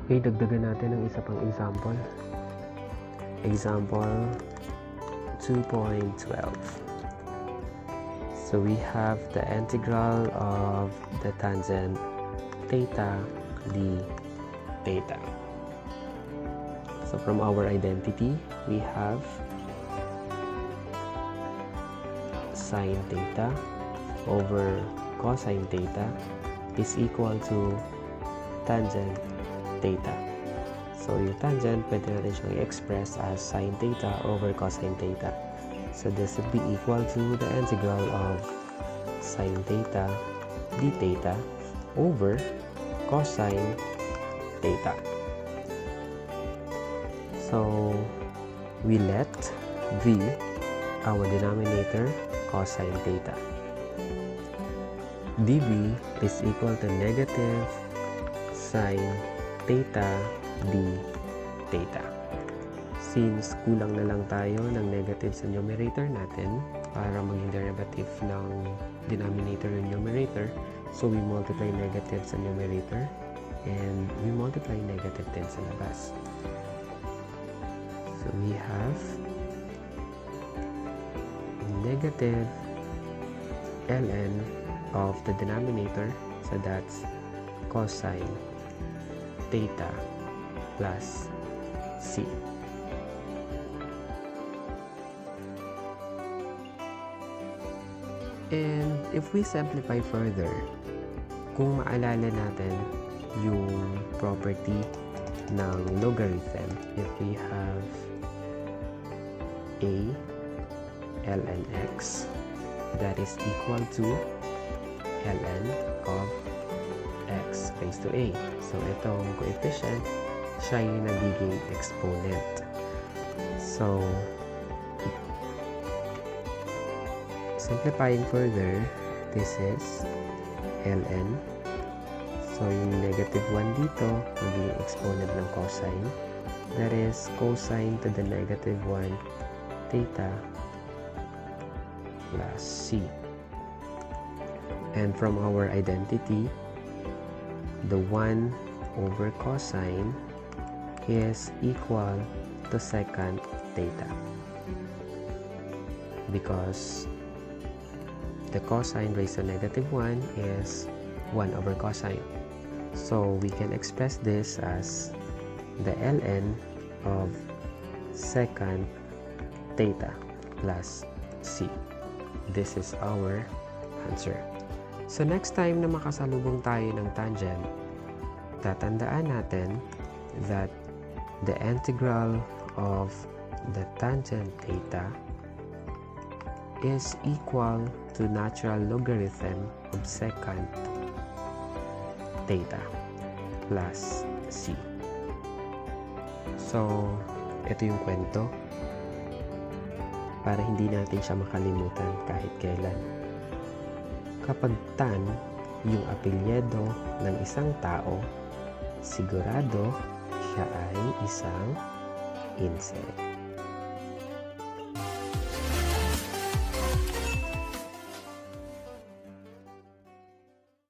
Okay, dagdagan natin ng isa pang example. Example 2.12. So we have the integral of the tangent theta d theta. So from our identity, we have sine theta over cosine theta is equal to tangent theta. So yung tangent, pwede natin siyang i-express as sine theta over cosine theta. So this would be equal to the integral of sine theta d theta over cosine theta. So we let v, our denominator, cosine theta. dv is equal to negative sine theta d theta. Since kulang na lang tayo ng negative sa numerator natin para maging derivative ng denominator and numerator, so we multiply negative sa numerator and we multiply negative din sa labas. So we have negative ln of the denominator, so that's cosine theta plus c. And if we simplify further, kung maalala natin yung property ng logarithm, if we have a ln x, that is equal to ln of x raised to a. So itong coefficient, siya yung nagiging exponent. So simplifying further, this is ln. So yung negative 1 dito, magiging exponent ng cosine. That is cosine to the negative 1 theta plus c. And from our identity, the 1 over cosine is equal to secant theta, because the cosine raised to negative 1 is 1 over cosine. So we can express this as the ln of secant theta plus c. This is our answer. So next time na makasalubong tayo ng tangent, tatandaan natin that the integral of the tangent theta is equal to natural logarithm of secant theta plus c. So, ito yung kwento para hindi natin siya makalimutan kahit kailan. Kapag tan yung apelyido ng isang tao, sigurado siya ay isang insect.